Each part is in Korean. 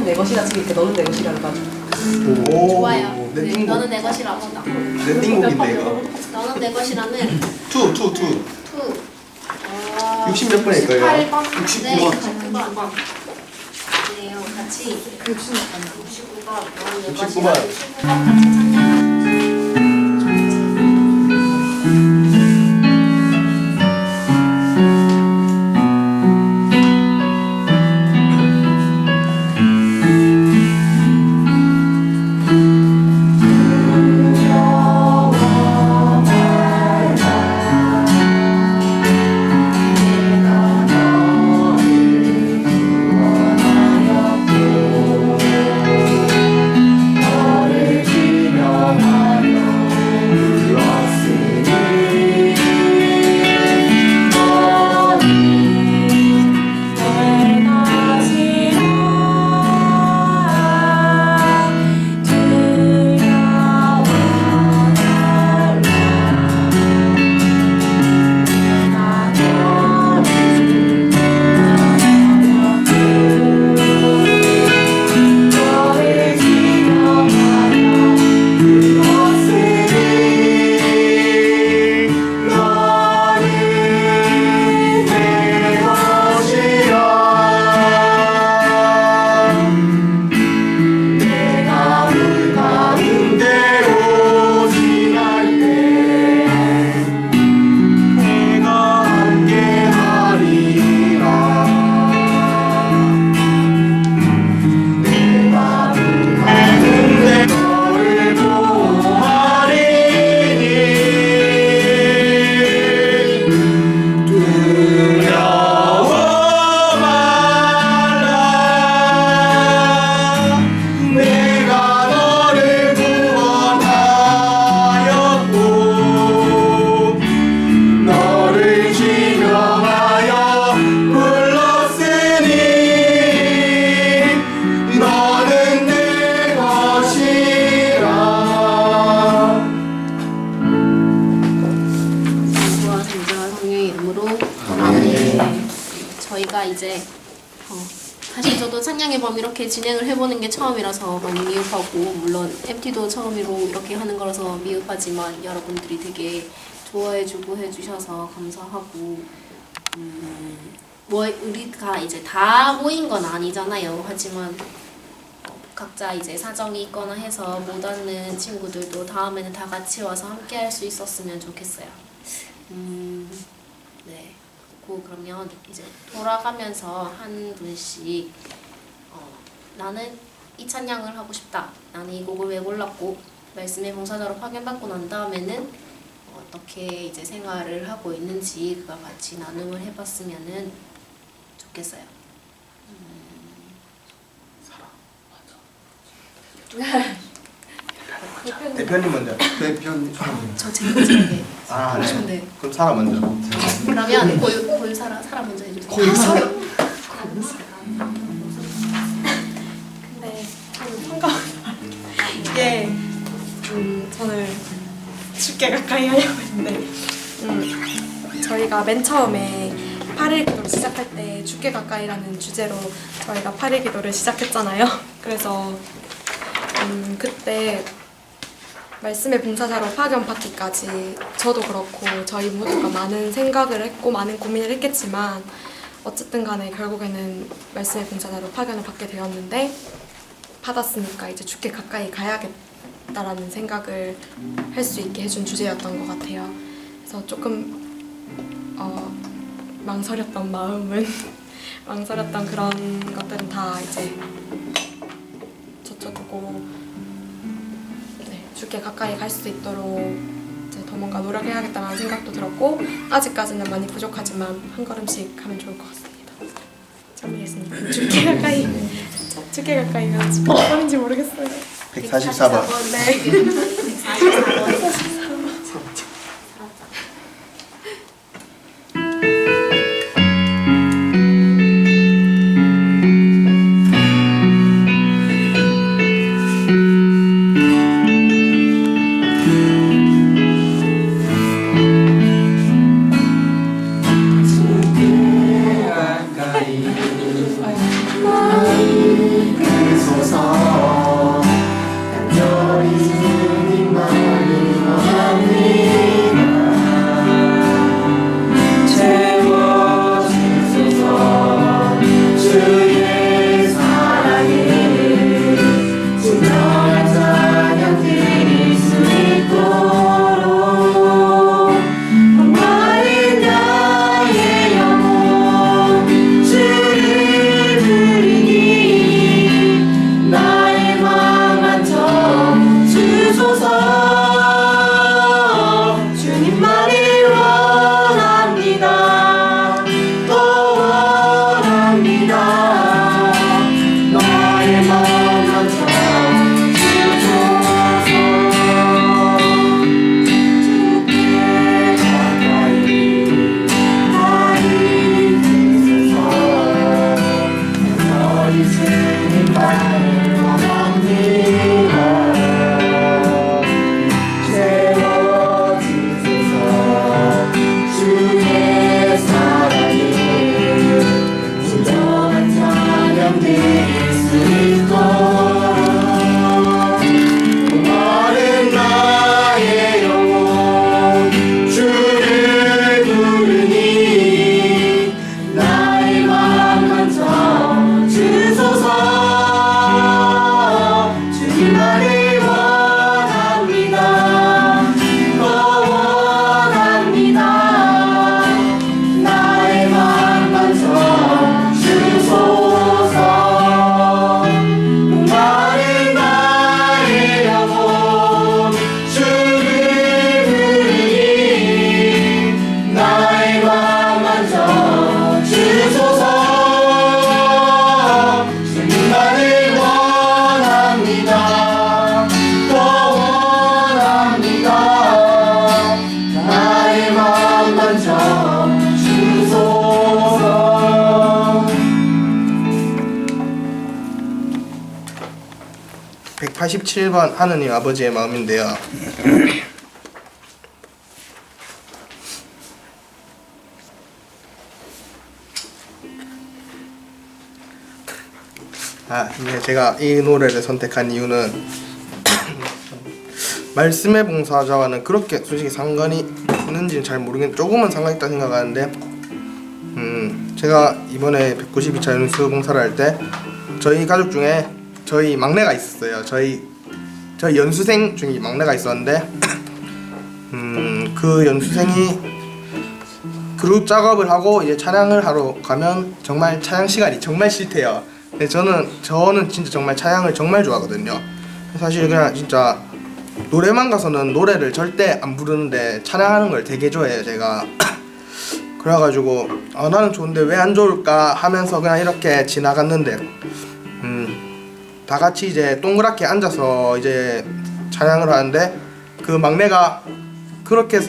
내 것이라 치니까 너는 내 것이라를 가지고. 오, 좋아요. 내 네, 띵곡. 너는 내 것이라 합시다. 내 띵곡인데 이거. 너는 내 것이라는 투. 60 몇 번일 거예요? 68번. 69번. 네, 69번. 네요, 같이 69번. 너는 내 69번. 것이라 69번 같이 찬양해. 저희가 이제 사실 저도 찬양의 밤 이렇게 진행을 해보는 게 처음이라서 많이 미흡하고, 물론 MT도 처음으로 이렇게 하는 거라서 미흡하지만 여러분들이 되게 좋아해주고 해주셔서 감사하고, 뭐 우리가 이제 다 모인 건 아니잖아요. 하지만 각자 이제 사정이 있거나 해서 못 왔는 친구들도 다음에는 다 같이 와서 함께 할 수 있었으면 좋겠어요. 네. 그러면 이제 돌아가면서 한 분씩 나는 이 찬양을 하고 싶다, 나는 이 곡을 왜 골랐고, 말씀의 봉사자로 파견받고 난 다음에는 어떻게 이제 생활을 하고 있는지 그와 같이 나눔을 해봤으면 좋겠어요. 대표님 먼저. 대표님. 저 제게 아, 네. 네. 그럼 사라 먼저. 그러면 고유 사라 먼저 해주세요. 고유 사라. 근데 저는 상관없어요. 이게 저는 쉽게 가까이 하려고 했는데 저희가 맨 처음에 8일 기도를 시작할 때 죽게 가까이라는 주제로 저희가 8일 기도를 시작했잖아요. 그래서 그때 말씀의 봉사자로 파견 받기까지 저도 그렇고 저희 모두가 많은 생각을 했고 많은 고민을 했겠지만, 어쨌든 간에 결국에는 말씀의 봉사자로 파견을 받게 되었는데, 받았으니까 이제 죽게 가까이 가야겠다라는 생각을 할 수 있게 해준 주제였던 것 같아요. 그래서 조금 망설였던 마음은 망설였던 그런 것들은 다 이제 젖혀두고 죽게 가까이 갈 수 있도록 이제 더 뭔가 노력해야겠다는 생각도 들었고, 아직까지는 많이 부족하지만 한 걸음씩 가면 좋을 것 같습니다. 정리했습니다. 죽게 가까이 죽게 가까이가 몇 번인지 모르겠어요. 144번. 네. 144번. 그 187번 하느님 아버지의 마음인데요. 이제 제가 이 노래를 선택한 이유는 말씀의 봉사자와는 그렇게 솔직히 상관이 있는지는 잘 모르겠는데 조금은 상관이 있다 생각하는데 제가 이번에 192차 연수 봉사를 할 때 저희 가족 중에 저희 막내가 있었어요. 저희 연수생 중에 막내가 있었는데 그 연수생이 그룹 작업을 하고 이제 찬양을 하러 가면 정말 찬양 시간이 정말 싫대요. 근데 저는 진짜 정말 찬양을 정말 좋아하거든요. 사실 그냥 진짜 노래만 가서는 노래를 절대 안 부르는데 찬양하는 걸 되게 좋아해요, 제가. 그래가지고 나는 좋은데 왜 안 좋을까 하면서 그냥 이렇게 지나갔는데 다 같이 이제 동그랗게 앉아서 이제 찬양을 하는데 그 막내가 그렇게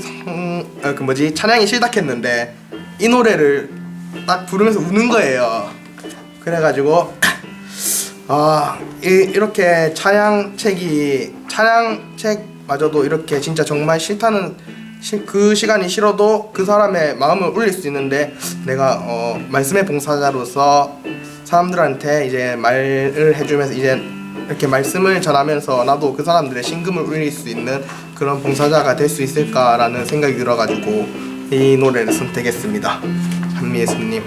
찬양이 싫다 했는데 이 노래를 딱 부르면서 우는 거예요. 그래가지고 이렇게 찬양책마저도 이렇게 진짜 정말 싫다는 그 시간이 싫어도 그 사람의 마음을 울릴 수 있는데 내가 말씀의 봉사자로서 사람들한테 이제 말을 해주면서 이제 이렇게 말씀을 전하면서 나도 그 사람들의 심금을 울릴 수 있는 그런 봉사자가 될 수 있을까라는 생각이 들어가지고 이 노래를 선택했습니다. 찬미 예수님.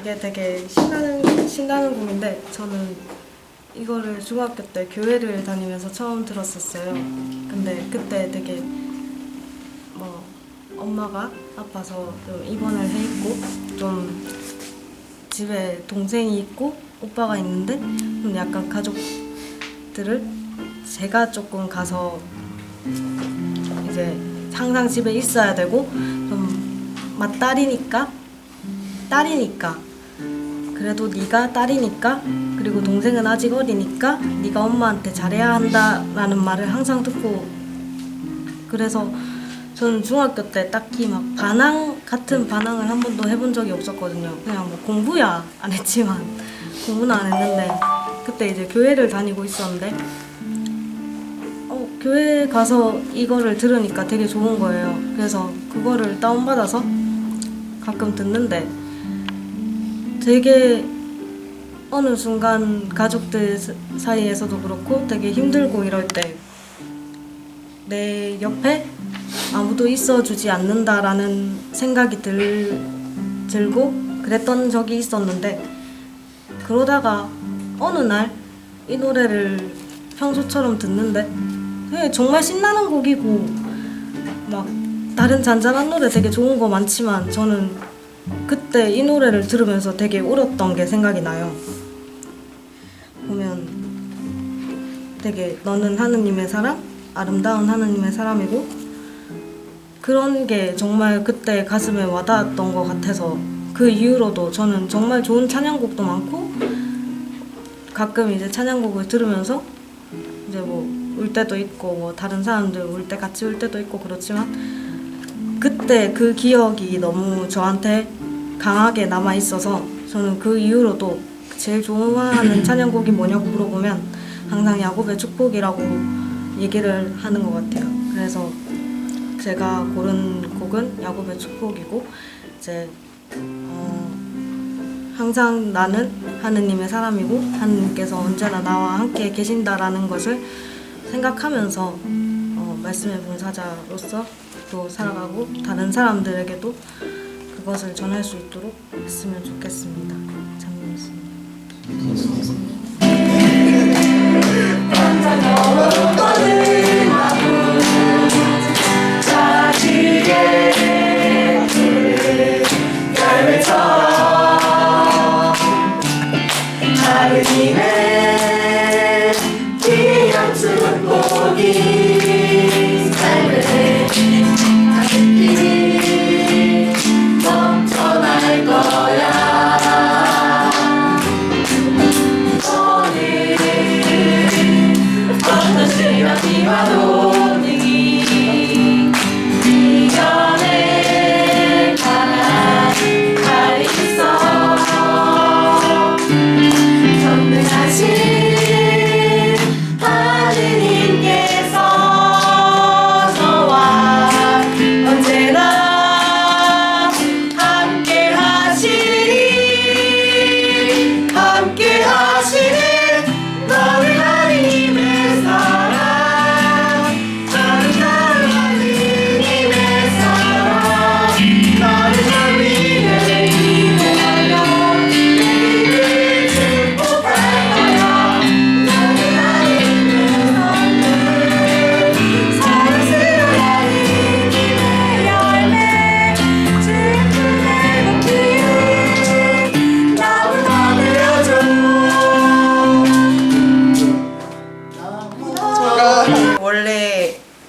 이게 되게 신나는 곡인데 저는 이거를 중학교 때 교회를 다니면서 처음 들었었어요. 근데 그때 되게 엄마가 아파서 좀 입원을 해 있고 좀 집에 동생이 있고 오빠가 있는데 좀 약간 가족들을 제가 조금 가서 이제 항상 집에 있어야 되고 좀 맏딸이니까 그래도 네가 딸이니까 그리고 동생은 아직 어리니까 네가 엄마한테 잘해야 한다라는 말을 항상 듣고 그래서 저는 중학교 때 딱히 막 같은 반항을 한 번도 해본 적이 없었거든요. 그냥 뭐 공부야 안 했지만 공부는 안 했는데 그때 이제 교회를 다니고 있었는데 교회 가서 이거를 들으니까 되게 좋은 거예요. 그래서 그거를 다운받아서 가끔 듣는데 되게 어느 순간 가족들 사이에서도 그렇고 되게 힘들고 이럴 때 내 옆에 아무도 있어주지 않는다라는 생각이 들고 그랬던 적이 있었는데 그러다가 어느 날 이 노래를 평소처럼 듣는데 되게 정말 신나는 곡이고 막 다른 잔잔한 노래 되게 좋은 거 많지만 저는 그때 이 노래를 들으면서 되게 울었던 게 생각이 나요. 보면 되게 너는 하느님의 사람, 아름다운 하느님의 사람이고 그런 게 정말 그때 가슴에 와닿았던 것 같아서 그 이후로도 저는 정말 좋은 찬양곡도 많고 가끔 이제 찬양곡을 들으면서 이제 뭐 울 때도 있고 뭐 다른 사람들 울 때 같이 울 때도 있고 그렇지만 그때 그 기억이 너무 저한테 강하게 남아 있어서 저는 그 이후로도 제일 좋아하는 찬양곡이 뭐냐고 물어보면 항상 야곱의 축복이라고 얘기를 하는 것 같아요. 그래서 제가 고른 곡은 야곱의 축복이고 이제 항상 나는 하느님의 사람이고 하느님께서 언제나 나와 함께 계신다라는 것을 생각하면서 말씀의 봉사자로서 또 살아가고 다른 사람들에게도 그것을 전할 수 있도록 했으면 좋겠습니다. 장로였습니다.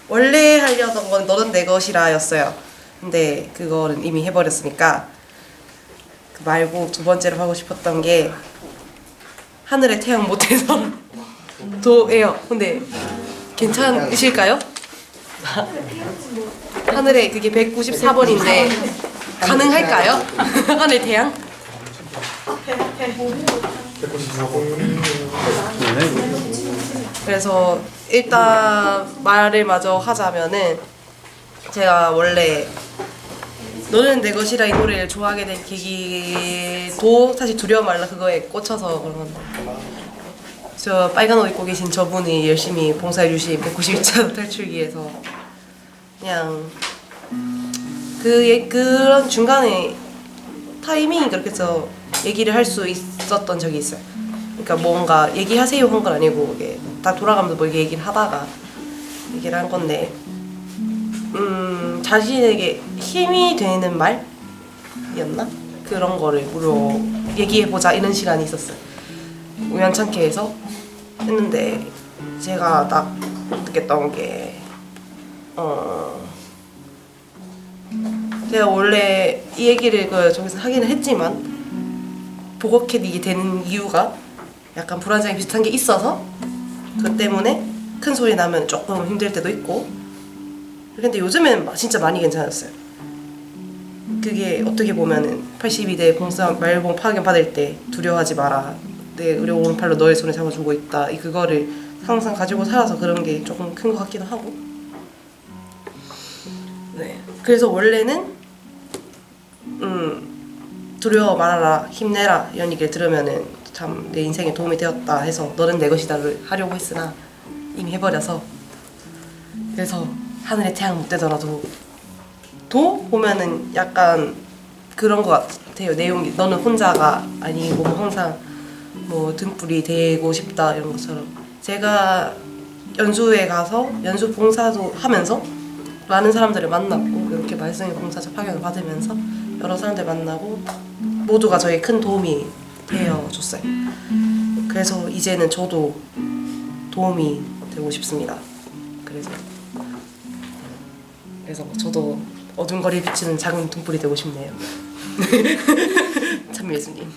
원래 하려던 건 너는 내 것이라였어요. 근데 그거는 이미 해버렸으니까 그 말고 두 번째로 하고 싶었던 게 하늘의 태양 못해서 도예요. 근데 괜찮으실까요? 하늘에 그게 194번인데 가능할까요? 하늘 태양? 그래서 일단 말을 마저 하자면은 제가 원래 너는 내 것이라 이 노래를 좋아하게 된 계기도 사실 두려워 말라 그거에 꽂혀서 그런 건데 저 빨간 옷 입고 계신 저분이 열심히 봉사해 주신 192차 탈출기에서 그냥 그런 중간에 타이밍이 그렇게 해서 얘기를 할 수 있었던 적이 있어요. 그러니까 뭔가 얘기하세요 한 건 아니고 이게 딱 돌아가면서 뭐 얘기를 하다가 얘기를 한 건데 자신에게 힘이 되는 말이었나? 그런 거를 얘기해보자 이런 시간이 있었어요. 우연찮게 해서 했는데 제가 딱 느꼈던 게 제가 원래 이 얘기를 저기서 하기는 했지만 보고캣이 되는 이유가 약간 불안장애 비슷한 게 있어서 그 때문에 큰 소리 나면 조금 힘들 때도 있고 근데 요즘엔 진짜 많이 괜찮았어요. 그게 어떻게 보면은 82대 봉사 말봉 파견 받을 때 두려워하지 마라 내 의료 오른팔로 너의 손을 잡아주고 있다 그거를 항상 가지고 살아서 그런 게 조금 큰 것 같기도 하고 네 그래서 원래는 두려워 말아라 힘내라 이런 얘기를 들으면은 참 내 인생에 도움이 되었다 해서 너는 내 것이다를 하려고 했으나 이미 해버려서 그래서 하늘의 태양 못 되더라도 보면은 약간 그런 것 같아요. 내용이 너는 혼자가 아니고 뭐 항상 뭐 등불이 되고 싶다 이런 것처럼 제가 연수에 가서 연수 봉사도 하면서 많은 사람들을 만났고 이렇게 말씀의 봉사자 파견을 받으면서 여러 사람들 만나고 모두가 저에게 큰 도움이 되어줬어요. 그래서 이제는 저도 도움이 되고 싶습니다. 그래서 그래서 저도 어두운 거리에 비치는 작은 등불이 되고 싶네요. 참 예수님.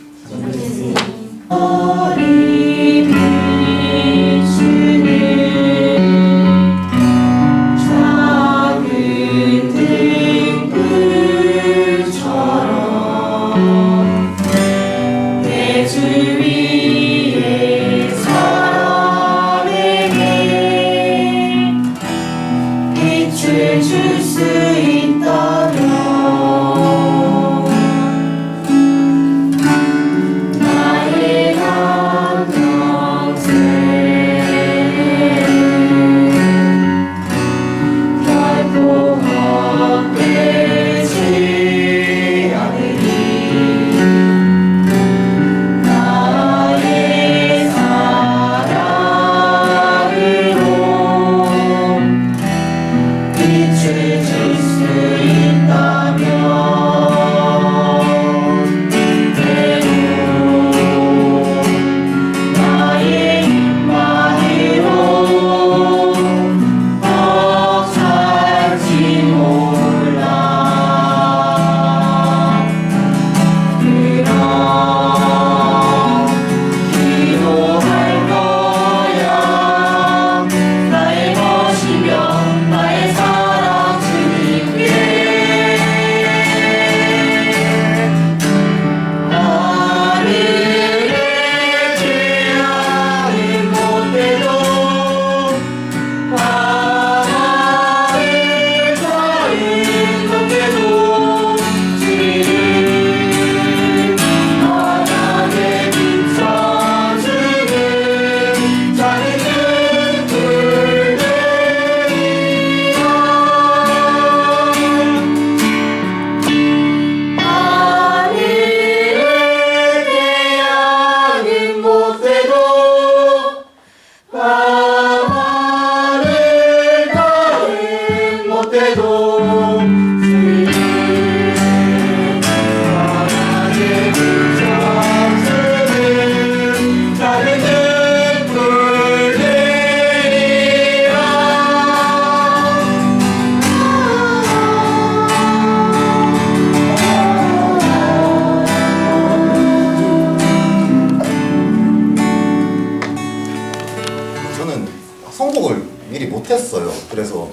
선곡을 미리 못했어요. 그래서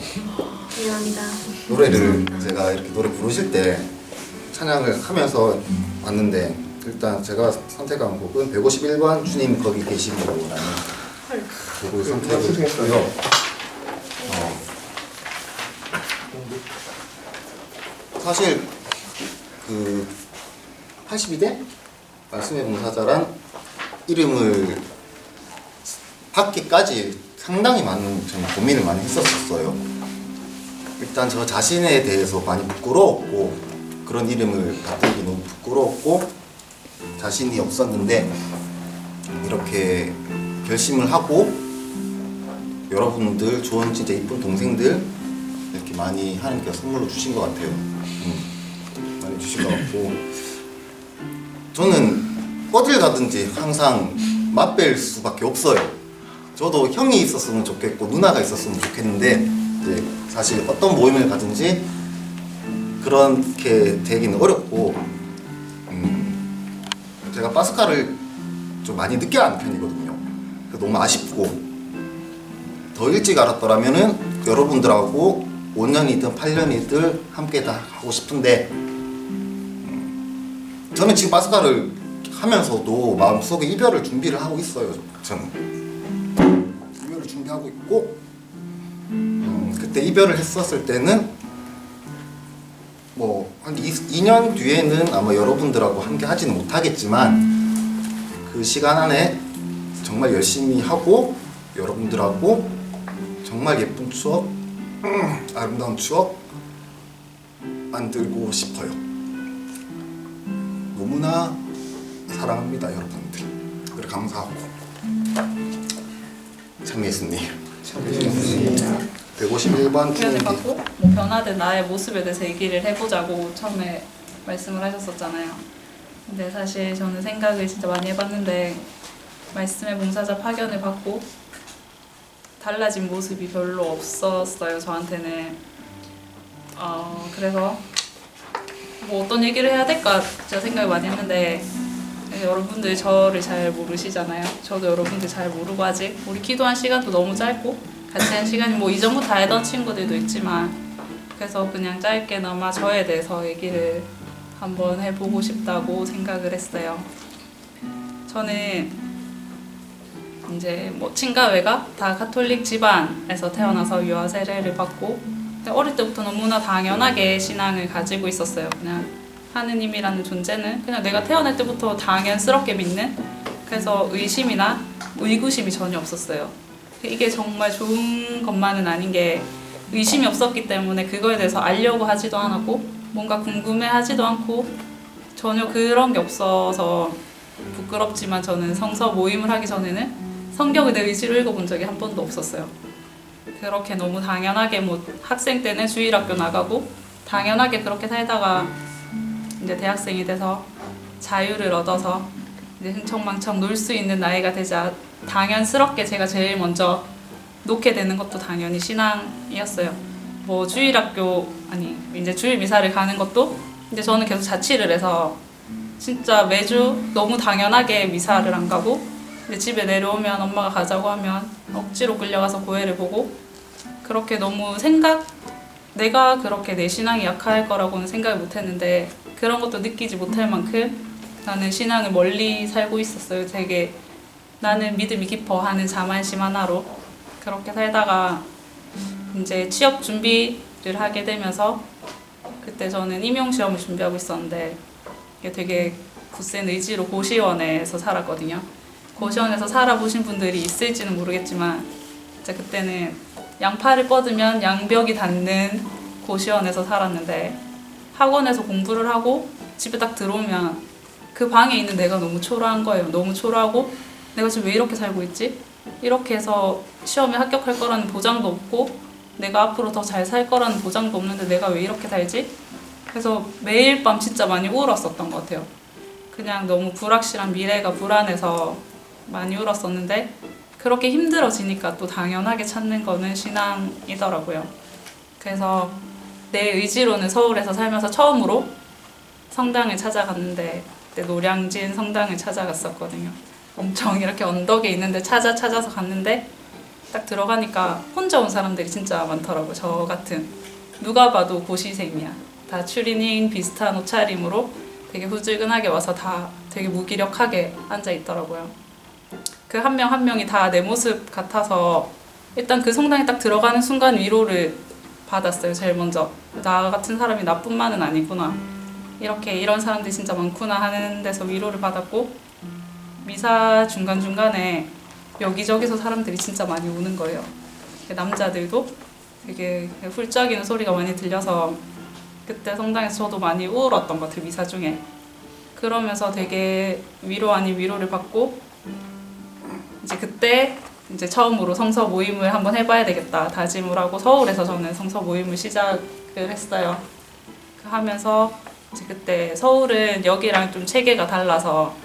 미안합니다. 노래를 제가 이렇게 노래 부르실 때 찬양을 하면서 왔는데 일단 제가 선택한 곡은 151번 주님 거기 계시니라는 곡을 선택했고요. 사실 그 82대 말씀의 봉사자란 이름을 받기까지 상당히 많은 저는 고민을 많이 했었어요. 일단 저 자신에 대해서 많이 부끄러웠고 그런 이름을 받들기 너무 부끄러웠고 자신이 없었는데 이렇게 결심을 하고 여러분들 좋은 진짜 이쁜 동생들 이렇게 많이 하나님께서 선물로 주신 것 같아요. 많이 주신 것 같고 저는 어딜 가든지 항상 맞뵐 수밖에 없어요. 저도 형이 있었으면 좋겠고 누나가 있었으면 좋겠는데 이제 사실 어떤 모임을 가든지 그렇게 되기는 어렵고 제가 파스칼을 좀 많이 늦게 아는 편이거든요. 그래서 너무 아쉽고 더 일찍 알았더라면은 여러분들하고 5년이든 8년이든 함께 다 하고 싶은데 저는 지금 파스칼을 하면서도 마음속에 이별을 준비를 하고 있어요. 저는 이별을 준비하고 있고 그때 이별을 했었을 때는 뭐 한 2년 뒤에는 아마 여러분들하고 함께 하지는 못하겠지만 그 시간 안에 정말 열심히 하고 여러분들하고 정말 예쁜 추억, 아름다운 추억 만들고 싶어요. 너무나 사랑합니다, 여러분들. 그래 감사하고 참 예수님. 151번 표현을 받고 뭐 변화된 나의 모습에 대해서 얘기를 해보자고 처음에 말씀을 하셨었잖아요. 근데 사실 저는 생각을 진짜 많이 해봤는데 말씀의 봉사자 파견을 받고 달라진 모습이 별로 없었어요. 저한테는 그래서 뭐 어떤 얘기를 해야 될까 제가 생각을 많이 했는데 여러분들이 저를 잘 모르시잖아요. 저도 여러분들 잘 모르고 아직 우리 기도한 시간도 너무 짧고 같이 한 시간이 뭐 이전부터 알던 친구들도 있지만 그래서 그냥 짧게나마 저에 대해서 얘기를 한번 해보고 싶다고 생각을 했어요. 저는 이제 뭐 친가외가 다 가톨릭 집안에서 태어나서 유아 세례를 받고 어릴 때부터 너무나 당연하게 신앙을 가지고 있었어요. 그냥 하느님이라는 존재는 그냥 내가 태어날 때부터 당연스럽게 믿는, 그래서 의심이나 의구심이 전혀 없었어요. 이게 정말 좋은 것만은 아닌 게 의심이 없었기 때문에 그거에 대해서 알려고 하지도 않았고 뭔가 궁금해하지도 않고 전혀 그런 게 없어서 부끄럽지만 저는 성서 모임을 하기 전에는 성경을 내 의지로 읽어본 적이 한 번도 없었어요. 그렇게 너무 당연하게 뭐 학생 때는 주일학교 나가고 당연하게 그렇게 살다가 이제 대학생이 돼서 자유를 얻어서 이제 흥청망청 놀 수 있는 나이가 되자 당연스럽게 제가 제일 먼저 놓게 되는 것도 당연히 신앙이었어요. 뭐 주일학교 아니 이제 주일 미사를 가는 것도 이제 저는 계속 자취를 해서 진짜 매주 너무 당연하게 미사를 안 가고 이제 집에 내려오면 엄마가 가자고 하면 억지로 끌려가서 교회를 보고 그렇게 너무 내가 그렇게 내 신앙이 약할 거라고는 생각을 못 했는데 그런 것도 느끼지 못할 만큼 나는 신앙을 멀리 살고 있었어요. 되게 나는 믿음이 깊어 하는 자만심 하나로 그렇게 살다가 이제 취업 준비를 하게 되면서 그때 저는 임용시험을 준비하고 있었는데 이게 되게 굳센 의지로 고시원에서 살았거든요. 고시원에서 살아보신 분들이 있을지는 모르겠지만 이제 그때는 양팔을 뻗으면 양벽이 닿는 고시원에서 살았는데 학원에서 공부를 하고 집에 딱 들어오면 그 방에 있는 내가 너무 초라한 거예요. 너무 초라하고 내가 지금 왜 이렇게 살고 있지? 이렇게 해서 시험에 합격할 거라는 보장도 없고 내가 앞으로 더 잘 살 거라는 보장도 없는데 내가 왜 이렇게 살지? 그래서 매일 밤 진짜 많이 울었었던 것 같아요. 그냥 너무 불확실한 미래가 불안해서 많이 울었었는데 그렇게 힘들어지니까 또 당연하게 찾는 거는 신앙이더라고요. 그래서 내 의지로는 서울에서 살면서 처음으로 성당을 찾아갔는데 그때 노량진 성당을 찾아갔었거든요. 엄청 이렇게 언덕에 있는데 찾아서 갔는데 딱 들어가니까 혼자 온 사람들이 진짜 많더라고요. 저 같은 누가 봐도 고시생이야. 다 추리닝 비슷한 옷차림으로 되게 후줄근하게 와서 다 되게 무기력하게 앉아 있더라고요. 그 한 명 한 명이 다 내 모습 같아서 일단 그 성당에 딱 들어가는 순간 위로를 받았어요. 제일 먼저 나 같은 사람이 나뿐만은 아니구나, 이렇게 이런 사람들이 진짜 많구나 하는 데서 위로를 받았고 미사 중간중간에 여기저기서 사람들이 진짜 많이 우는 거예요. 남자들도 되게 훌쩍이는 소리가 많이 들려서 그때 성당에서 저도 많이 울었던 것 같아요. 미사 중에. 그러면서 되게 위로 아닌 위로를 받고 이제 그때 이제 처음으로 성서 모임을 한번 해봐야 되겠다 다짐을 하고 서울에서 저는 성서 모임을 시작을 했어요. 하면서 이제 그때 서울은 여기랑 좀 체계가 달라서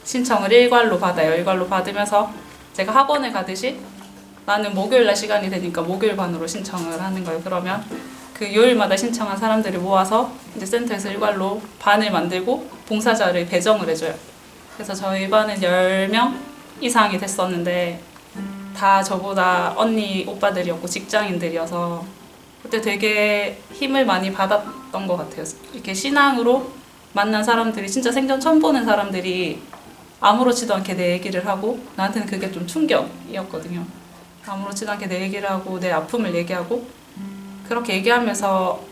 신청을 일괄로 받아요. 일괄로 받으면서 제가 학원을 가듯이 나는 목요일날 시간이 되니까 목요일반으로 신청을 하는 거예요. 그러면 그 요일마다 신청한 사람들을 모아서 이제 센터에서 일괄로 반을 만들고 봉사자를 배정을 해줘요. 그래서 저희 반은 10명 이상이 됐었는데 다 저보다 언니 오빠들이었고 직장인들이어서 그때 되게 힘을 많이 받았던 것 같아요. 이렇게 신앙으로 만난 사람들이 진짜 생전 처음 보는 사람들이 아무렇지도 않게 내 얘기를 하고 나한테는 그게 좀 충격이었거든요. 아무렇지도 않게 내 얘기를 하고 내 아픔을 얘기하고 그렇게 얘기하면서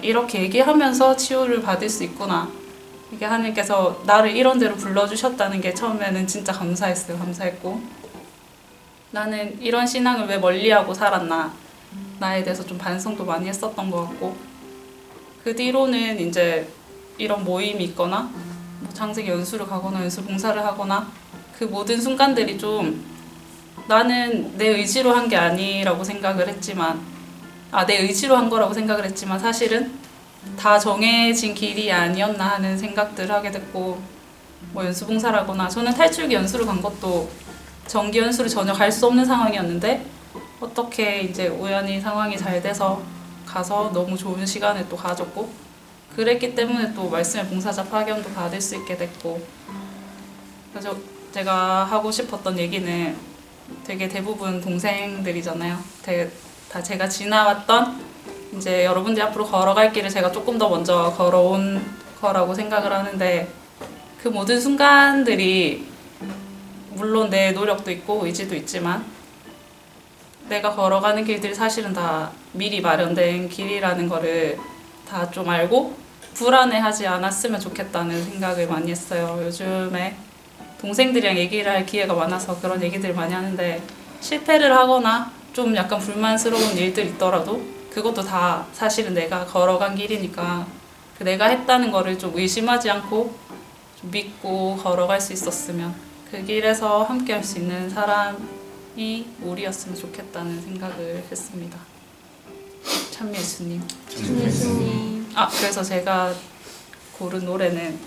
이렇게 얘기하면서 치유를 받을 수 있구나. 이게 하나님께서 나를 이런 데로 불러주셨다는 게 처음에는 진짜 감사했어요. 감사했고 나는 이런 신앙을 왜 멀리하고 살았나, 나에 대해서 좀 반성도 많이 했었던 것 같고 그 뒤로는 이제 이런 모임이 있거나 뭐 장세기 연수를 가거나 연수 봉사를 하거나 그 모든 순간들이 좀 나는 내 의지로 한 게 아니라고 생각을 했지만 내 의지로 한 거라고 생각을 했지만 사실은 다 정해진 길이 아니었나 하는 생각들을 하게 됐고 뭐 연수 봉사를 하거나 저는 탈출기 연수를 간 것도 정기 연수를 전혀 갈 수 없는 상황이었는데 어떻게 이제 우연히 상황이 잘 돼서 가서 너무 좋은 시간을 또 가졌고 그랬기 때문에 또 말씀의 봉사자 파견도 받을 수 있게 됐고 그래서 제가 하고 싶었던 얘기는 되게 대부분 동생들이잖아요. 다 제가 지나왔던 이제 여러분들이 앞으로 걸어갈 길을 제가 조금 더 먼저 걸어온 거라고 생각을 하는데 그 모든 순간들이 물론 내 노력도 있고 의지도 있지만 내가 걸어가는 길들이 사실은 다 미리 마련된 길이라는 거를 다 좀 알고 불안해하지 않았으면 좋겠다는 생각을 많이 했어요. 요즘에 동생들이랑 얘기를 할 기회가 많아서 그런 얘기들을 많이 하는데 실패를 하거나 좀 약간 불만스러운 일들이 있더라도 그것도 다 사실은 내가 걸어간 길이니까 그 내가 했다는 거를 좀 의심하지 않고 좀 믿고 걸어갈 수 있었으면 그 길에서 함께 할 수 있는 사람이 우리였으면 좋겠다는 생각을 했습니다. 참예수님. 그래서 제가 고른 노래는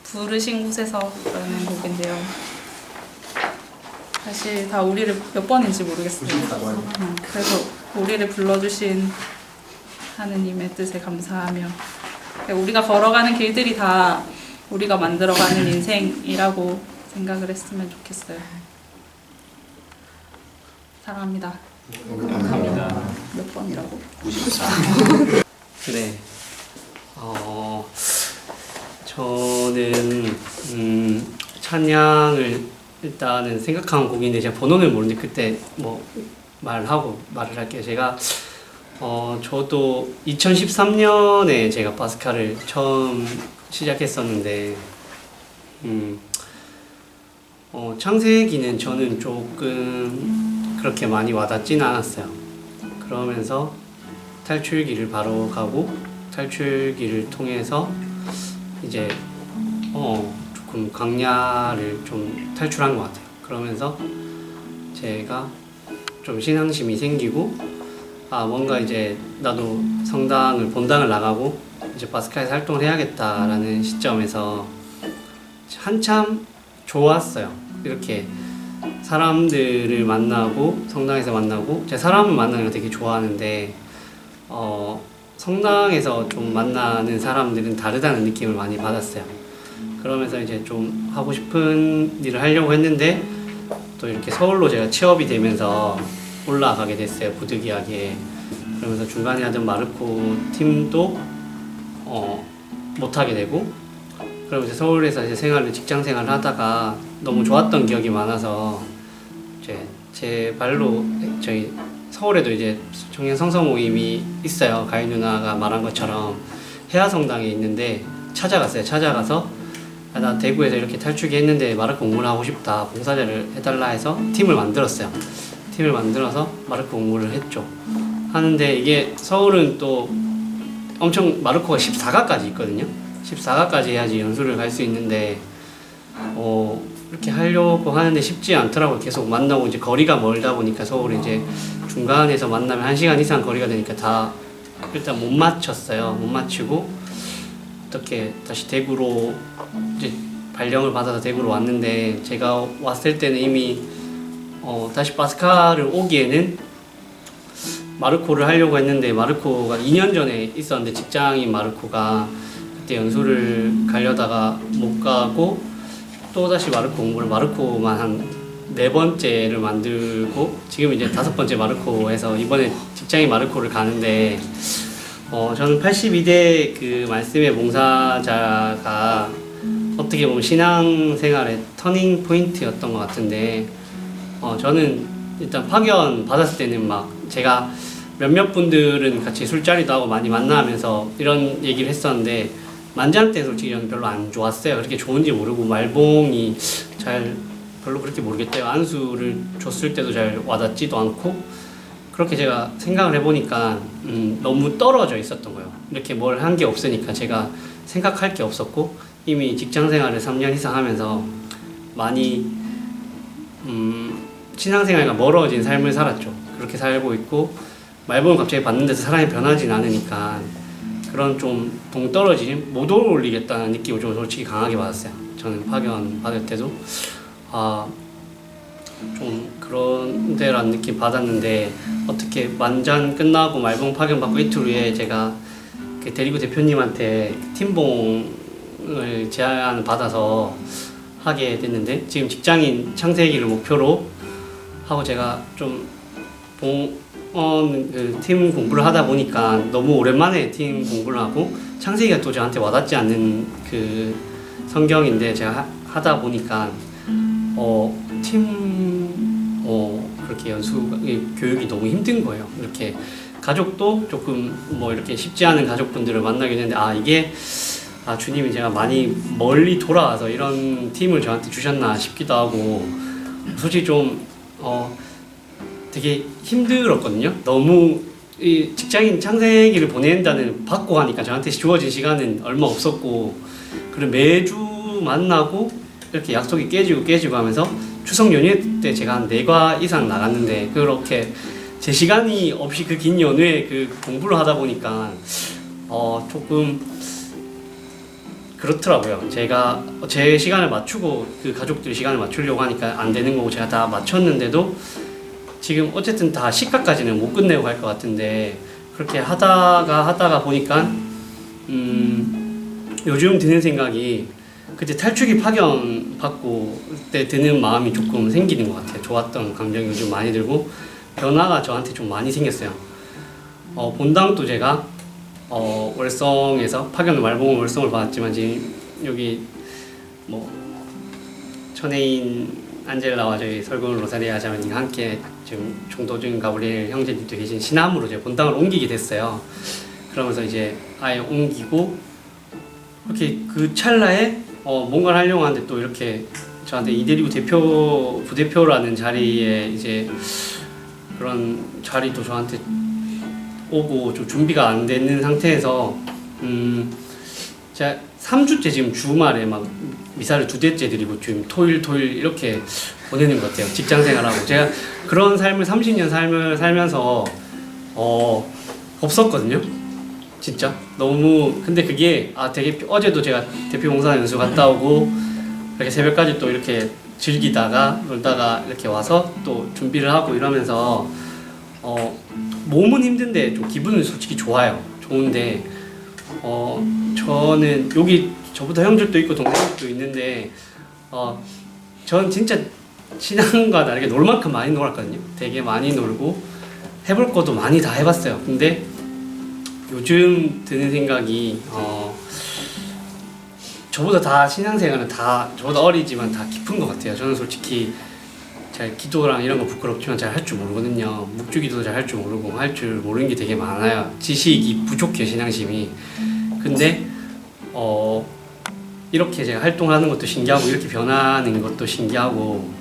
부르신 곳에서라는 곡인데요. 사실 다 우리를 몇 번인지 모르겠어요. 그래서 우리를 불러주신 하느님의 뜻에 감사하며 우리가 걸어가는 길들이 다 우리가 만들어가는 인생이라고 생각을 했으면 좋겠어요. 사랑합니다. 감사합니다. 몇 번이라고? 94. 네. 저는 찬양을 일단은 생각한 곡인데 제가 번호는 모르는데 그때 뭐 말을 할게요. 제가 저도 2013년에 제가 파스칼을 처음 시작했었는데 창세기는 저는 조금 그렇게 많이 와닿지는 않았어요. 그러면서 탈출기를 바로 가고 탈출기를 통해서 이제 조금 광야를 좀 탈출한 것 같아요. 그러면서 제가 좀 신앙심이 생기고 뭔가 이제 나도 성당을 본당을 나가고 이제 파스칼에서 활동을 해야겠다라는 시점에서 한참 좋았어요. 이렇게 사람들을 만나고 성당에서 만나고 제가 사람을 만나는 거 되게 좋아하는데 성당에서 좀 만나는 사람들은 다르다는 느낌을 많이 받았어요. 그러면서 이제 좀 하고 싶은 일을 하려고 했는데 또 이렇게 서울로 제가 취업이 되면서 올라가게 됐어요. 부득이하게. 그러면서 중간에 하던 마르코 팀도 못하게 되고 그러면서 서울에서 이제 직장 생활을 하다가 너무 좋았던 기억이 많아서 이제 제 발로 저희 서울에도 이제 청년 성서 모임이 있어요. 가희 누나가 말한 것처럼 해화성당에 있는데 찾아가서 나 대구에서 이렇게 탈출기 했는데 마르코 공부를 하고 싶다. 봉사자를 해달라 해서 팀을 만들었어요. 팀을 만들어서 마르코 공부를 했죠. 하는데 이게 서울은 또 엄청 마르코가 14가까지 있거든요. 14가까지 해야지 연수를 갈 수 있는데 이렇게 하려고 하는데 쉽지 않더라고요. 계속 만나고 이제 거리가 멀다 보니까 서울에 이제 중간에서 만나면 1시간 이상 거리가 되니까 다 일단 못 맞췄어요. 못 맞추고 어떻게 다시 대구로 이제 발령을 받아서 대구로 왔는데 제가 왔을 때는 이미 다시 파스칼을 오기에는 마르코를 하려고 했는데 마르코가 2년 전에 있었는데 직장인 마르코가 그때 연수를 가려다가 못 가고 또 다시 마르코 공부를 마르코만 한 4번째를 만들고 지금 이제 5번째 마르코에서 이번에 직장인 마르코를 가는데 저는 82대 그 말씀의 봉사자가 어떻게 보면 신앙생활의 터닝 포인트였던 것 같은데 저는 일단 파견 받았을 때는 막 제가 몇몇 분들은 같이 술자리도 하고 많이 만나면서 이런 얘기를 했었는데 만장 때 솔직히 저는 별로 안 좋았어요. 그렇게 좋은지 모르고 말봉이 잘 별로 그렇게 모르겠대요. 안수를 줬을 때도 잘 와닿지도 않고 그렇게 제가 생각을 해보니까 너무 떨어져 있었던 거예요. 이렇게 뭘 한 게 없으니까 제가 생각할 게 없었고 이미 직장생활을 3년 이상 하면서 많이 신앙생활과 멀어진 삶을 살았죠. 그렇게 살고 있고 말봉을 갑자기 받는 데서 사람이 변하진 않으니까 그런 좀 동떨어짐, 못 어울리겠다는 느낌을 좀 솔직히 강하게 받았어요. 저는 파견 받을 때도 좀 그런 데라는 느낌 받았는데 어떻게 만전 끝나고 말봉 파견 받고 이틀 후에 제가 그 대리부 대표님한테 팀봉을 제안을 받아서 하게 됐는데 지금 직장인 창세기를 목표로 하고 제가 좀 팀 공부를 하다 보니까 너무 오랜만에 팀 공부를 하고 창세기가 또 저한테 와닿지 않는 그 성경인데 제가 하다 보니까 그렇게 교육이 너무 힘든 거예요. 이렇게 가족도 조금 뭐 이렇게 쉽지 않은 가족분들을 만나게 되는데 이게 주님이 제가 많이 멀리 돌아와서 이런 팀을 저한테 주셨나 싶기도 하고 솔직히 좀 되게 힘들었거든요. 너무 이 직장인 창세기를 보낸다는 받고 하니까 저한테 주어진 시간은 얼마 없었고 그리고 매주 만나고 이렇게 약속이 깨지고 하면서 추석 연휴 때 제가 한 4과 이상 나갔는데 그렇게 제 시간이 없이 그 긴 연휴에 그 공부를 하다 보니까 조금 그렇더라고요. 제가 제 시간을 맞추고 그 가족들 시간을 맞추려고 하니까 안 되는 거고 제가 다 맞췄는데도 지금 어쨌든 다 시가까지는 못 끝내고 갈 것 같은데 그렇게 하다가 보니까 요즘 드는 생각이 그때 탈출기 파견 받고 때 드는 마음이 조금 생기는 것 같아요. 좋았던 감정이 요즘 많이 들고 변화가 저한테 좀 많이 생겼어요. 본당도 제가 월성에서 파견을 말봉 월성을 받았지만 지금 여기 뭐 천혜인 안젤라와 저희 설군 로사리아 자매님과 함께 지금 종도중 가브리엘 형제님도 계신 신암으로 제가 본당을 옮기게 됐어요. 그러면서 이제 아예 옮기고 이렇게 그 찰나에 뭔가를 하려고 하는데 또 이렇게 저한테 이대리부 부대표라는 자리에 이제 그런 자리도 저한테 오고 좀 준비가 안 되는 상태에서 제가 3주째 지금 주말에 막 미사를 2대째 드리고 지금 토일 이렇게 보내는 것 같아요. 직장 생활하고 제가 그런 삶을 30년 삶을 살면서 없었거든요. 진짜 너무 근데 그게 되게 어제도 제가 대표 봉사 연수 갔다 오고 이렇게 새벽까지 또 이렇게 즐기다가 놀다가 이렇게 와서 또 준비를 하고 이러면서 몸은 힘든데 좀 기분은 솔직히 좋은데 저는 여기 저보다 형들도 있고 동생들도 있는데 저는 진짜 신앙과 다르게 놀 만큼 많이 놀았거든요. 되게 많이 놀고 해볼 것도 많이 다 해봤어요. 근데 요즘 드는 생각이 저보다 다 신앙생활은 다 저보다 어리지만 다 깊은 것 같아요. 저는 솔직히 잘 기도랑 이런 거 부끄럽지만 잘 할 줄 모르거든요. 묵주기도 잘 할 줄 모르고 할 줄 모르는 게 되게 많아요. 지식이 부족해요, 신앙심이. 근데 이렇게 제가 활동하는 것도 신기하고 이렇게 변하는 것도 신기하고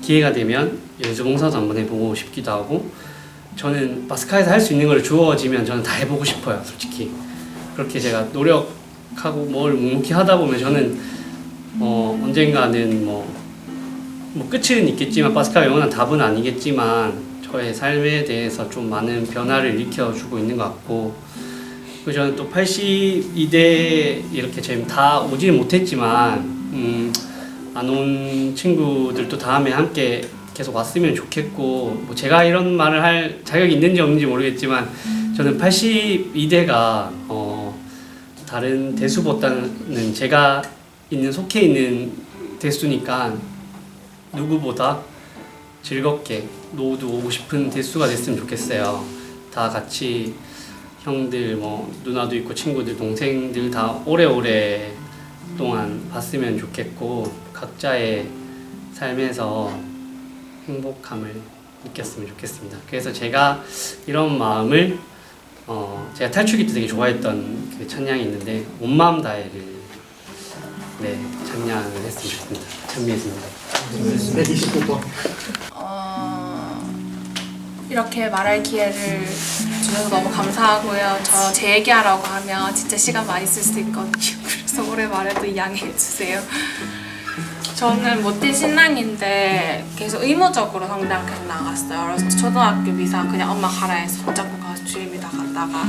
기회가 되면 연수봉사도 한번 해보고 싶기도 하고 저는 바스카에서 할 수 있는 걸 주어지면 저는 다 해보고 싶어요, 솔직히. 그렇게 제가 노력하고 뭘 묵묵히 하다 보면 저는 언젠가는 뭐 끝은 있겠지만 바스카가 영원한 답은 아니겠지만 저의 삶에 대해서 좀 많은 변화를 일으켜주고 있는 것 같고 그리고 저는 또 82대 이렇게 지금 다 오지는 못했지만 안 온 친구들도 다음에 함께 계속 왔으면 좋겠고 뭐 제가 이런 말을 할 자격이 있는지 없는지 모르겠지만 저는 82대가 다른 대수보다는 제가 속해 있는 대수니까 누구보다 즐겁게 모두 오고 싶은 대수가 됐으면 좋겠어요. 다 같이 형들 뭐 누나도 있고 친구들 동생들 다 오래오래 동안 봤으면 좋겠고 각자의 삶에서 행복함을 느꼈으면 좋겠습니다. 그래서 제가 이런 마음을 제가 탈출기 때 되게 좋아했던 그 찬양이 있는데 온 마음 다해를 찬양을 했으면 좋겠습니다. 찬미했습니다. 29번. 이렇게 말할 기회를 주셔서 너무 감사하고요. 제 얘기하라고 하면 진짜 시간 많이 쓸 수 있거든요. 그래서 오래 말해도 이해해 주세요. 저는 모태 신앙인데 계속 의무적으로 성당 계속 나갔어요. 그래서 초등학교 미사 그냥 엄마 가라 해서 손잡고 가서 주일미사 갔다가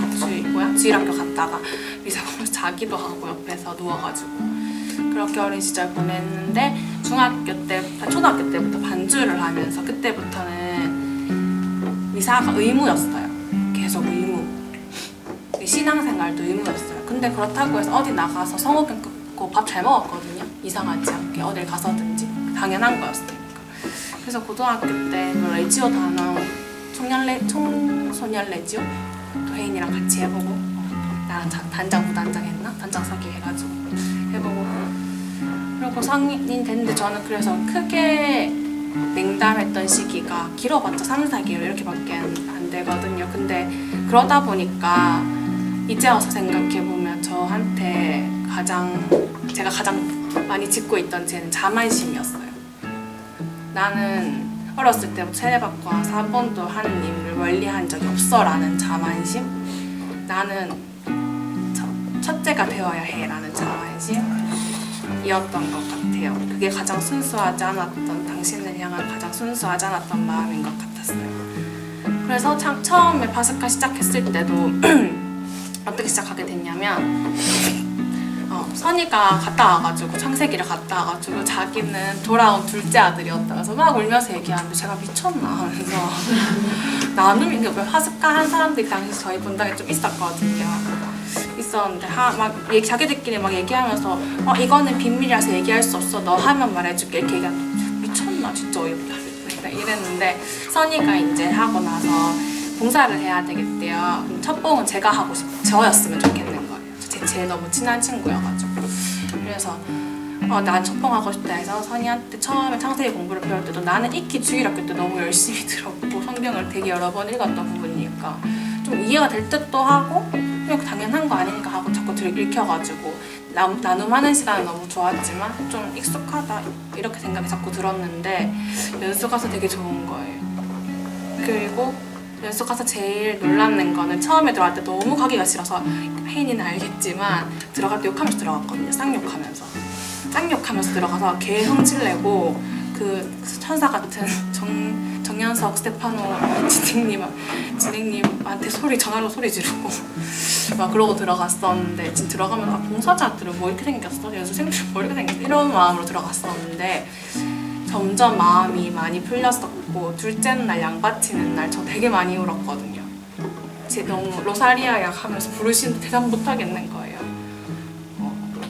주일학교 갔다가 미사 보면서 자기도 하고 옆에서 누워가지고 그렇게 어린 시절 보냈는데 초등학교 때부터 반주를 하면서 그때부터는 미사가 의무였어요. 계속 의무. 신앙생활도 의무였어요. 근데 그렇다고 해서 어디 나가서 성호경 끊고 밥 잘 먹었거든요. 이상하지 않게 어딜 가서든지 당연한 거였으니까. 그래서 고등학교 때 레지오 단원 청소년 레지오 또 혜인이랑 같이 해보고 나랑 단장 부단장 했나? 단장 서기 해가지고 해보고 그리고 성인이 됐는데 저는 그래서 크게 냉담했던 시기가 길어봤자 3, 4개월 이렇게밖에 안 되거든요. 근데 그러다 보니까 이제 와서 생각해보면 저한테 제가 가장 많이 짓고 있던 죄는 자만심이었어요. 나는 어렸을 때부터 세례받고 4번도 하느님을 멀리한 적이 없어 라는 자만심, 나는 첫째가 되어야 해 라는 자만심이었던 것 같아요. 그게 가장 순수하지 않았던, 당신을 향한 가장 순수하지 않았던 마음인 것 같았어요. 그래서 처음에 파스카 시작했을 때도 어떻게 시작하게 됐냐면 선이가 갔다 와가지고 창세기를 갔다 와가지고 자기는 돌아온 둘째 아들이었다면서 막 울면서 얘기하는데 제가 미쳤나 하면서 나눔이 파스카 한 사람들이 당시 저희 분당에 좀 있었거든요. 있었는데 자기들끼리 막 얘기하면서 이거는 비밀이라서 얘기할 수 없어, 너 하면 말해줄게 이렇게 얘기하면 미쳤나 진짜 어이없다 이랬는데 선이가 이제 하고 나서 봉사를 해야 되겠대요. 첫 봉은 제가 하고 저였으면 좋겠는 거예요. 제 너무 친한 친구여가지고. 그래서 난 첫 봉 하고 싶다 해서 선이한테 처음에 창세기 공부를 배울 때도 나는 익히 주일학교 때 너무 열심히 들었고 성경을 되게 여러 번 읽었던 부분이니까 좀 이해가 될 듯도 하고 그냥 당연한 거 아니니까 하고 자꾸 읽혀가지고 나눔하는 시간은 너무 좋았지만 좀 익숙하다 이렇게 생각이 자꾸 들었는데 연수 가서 되게 좋은 거예요. 그리고 연수 가서 제일 놀랐는 거는 처음에 들어갈 때 너무 가기가 싫어서 혜인이는 알겠지만 들어갈 때 욕하면서 들어갔거든요. 쌍욕하면서 들어가서 개 흥질내고 그 천사 같은 정연석 스테파노 진행님한테 전화로 소리 지르고 막 그러고 들어갔었는데 지금 들어가면 봉사자들은 뭐 이렇게 생겼어? 연수생들은 뭐 이렇게 생겼어? 이런 마음으로 들어갔었는데 점점 마음이 많이 풀렸었고 둘째 날 양 바치는 날 저 되게 많이 울었거든요. 제 너무 로사리아 약 하면서 부르시는데 대답 못 하겠는 거예요.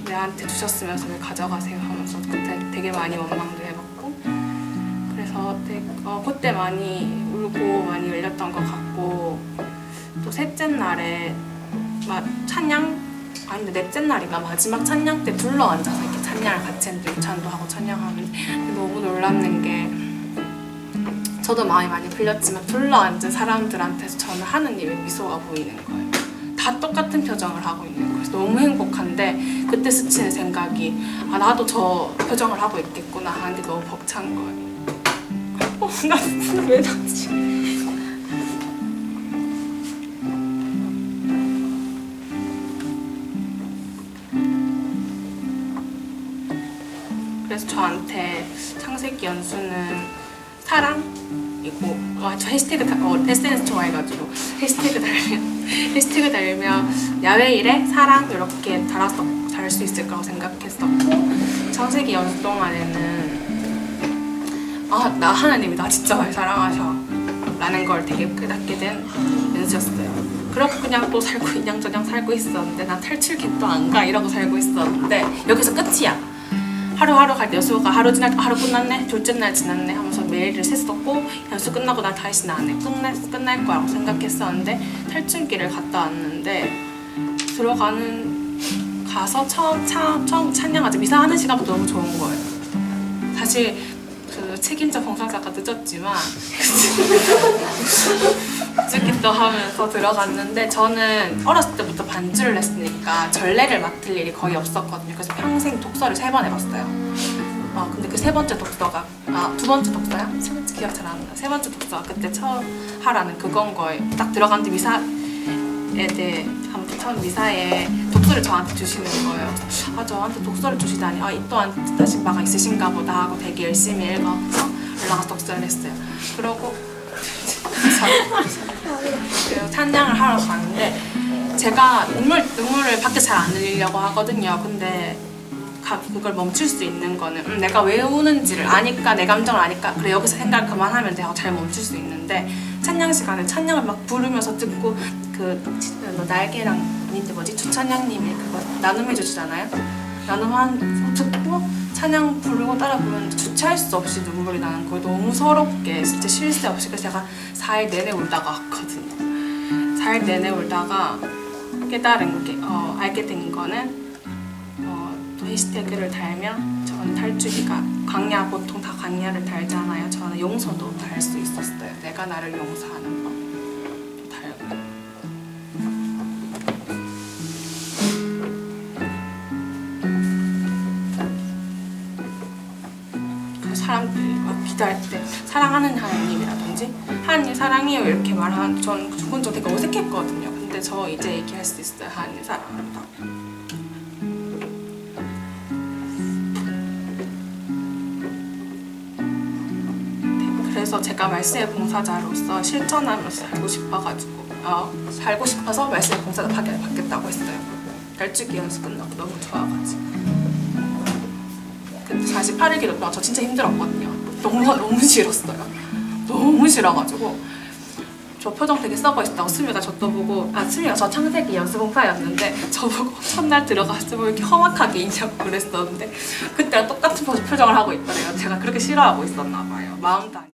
내한테 주셨으면서 왜 가져가세요 하면서 그때 되게 많이 원망도 해봤고 그래서 그때 많이 울고 많이 울렸던 것 같고 또 셋째 날에 근데 넷째 날인가 마지막 찬양 때 둘러앉아서 이렇게 찬양을 같이 했는데 유찬도 하고 찬양하는데 너무 놀랐는 게 저도 마음이 많이 풀렸지만 둘러앉은 사람들한테서 저는 하느님의 미소가 보이는 거예요. 다 똑같은 표정을 하고 있는 거예요. 너무 행복한데 그때 스치는 생각이 나도 저 표정을 하고 있겠구나 하는 게 너무 벅찬 거예요. 나 왜 나지? 그래서 저한테 창세기 연수는 사랑이고 저 해시태그 SNS 좋아해가지고 해시태그 달면 야외일에 사랑 이렇게 달 수 있을 거라고 생각했었고 창세기 연수 동안에는 나 하나님이 나 진짜 많이 사랑하셔 라는 걸 되게 깨닫게 된 연수였어요. 그렇고 그냥 또 살고 인양저냥 살고 있었는데 난 탈출객도 안 가 이러고 살고 있었는데 여기서 끝이야. 하루하루 갈 때 연수가 하루 끝났네, 둘째 날 지났네 하면서 메일을 셌었고 연수 끝나고 나 다시는 안 해. 끝날 거라고 생각했었는데 탈출기를 갔다 왔는데 가서 처음 찬양하지 미사하는 시간부터 너무 좋은 거예요. 사실 그 책임자 봉사자가 늦었지만 늦기도 하면서 들어갔는데 저는 어렸을 때부터 반주를 했으니까 전례를 맡을 일이 거의 없었거든요. 그래서 평생 독서를 3번 해봤어요. 근데 그 세 번째 독서가 두 번째 독서야? 세 번째 기억 잘 안 나. 세 번째 독서가 그때 처음 하라는 그건 거예요. 딱 들어갔는데 미사에 대해 처음 미사에 독서를 저한테 주시는 거예요. 저한테 독서를 주시다니 이 또한 뜻하신 바가 있으신가 보다 하고 되게 열심히 읽어서 올라가서 독서를 했어요. 그러고 찬양을 하러 가는데 제가 눈물을 밖에 잘 안 흘리려고 하거든요. 근데 그걸 멈출 수 있는 거는 내가 왜 우는지를 아니까, 내 감정을 아니까 그래 여기서 생각 그만하면 돼 하고 잘 멈출 수 있는데, 찬양 시간에 찬양을 막 부르면서 듣고 날개랑 아닌데 뭐지 주찬양님이 그거 나눔해 주시잖아요. 나눔한 듣고 찬양 부르고 따라 부르는데 주체할 수 없이 눈물이 나는 거예요. 너무 서럽게 진짜 쉴 새 없이. 그래서 제가 4일 내내 울다가 왔거든요. 4일 내내 울다가 깨달은 게 알게 된 거는 또 해시태그를 달면 저는 탈주기가 광야, 보통 다 광야를 달잖아요. 저는 용서도 달 수 있었어요. 내가 나를 용서하는 법도 달고. 사람들이 막 기도할 때 사랑하는 하나님이라든지 하나님 사랑해요 이렇게 말하는, 전 그건 좀 되게 어색했거든요. 근데 저 이제 얘기할 수 있어요. 하나님 사랑한다고. 네, 그래서 제가 말씀의 봉사자로서 실천하면서 살고 싶어서 말씀의 봉사자 파견을 받겠다고 했어요. 달주기 연수 끝나고 너무 좋아가지고. 근데 48일 기도 동안 저 진짜 힘들었거든요. 너무 싫었어요. 너무 싫어가지고 저 표정 되게 썩어 있다고 스미가 스미가 저 창세기 연수봉사였는데 저보고 첫날 들어가서 왜 이렇게 험악하게 있냐고 그랬었는데 그때랑 똑같은 표정을 하고 있더래요. 제가 그렇게 싫어하고 있었나 봐요. 마음도 안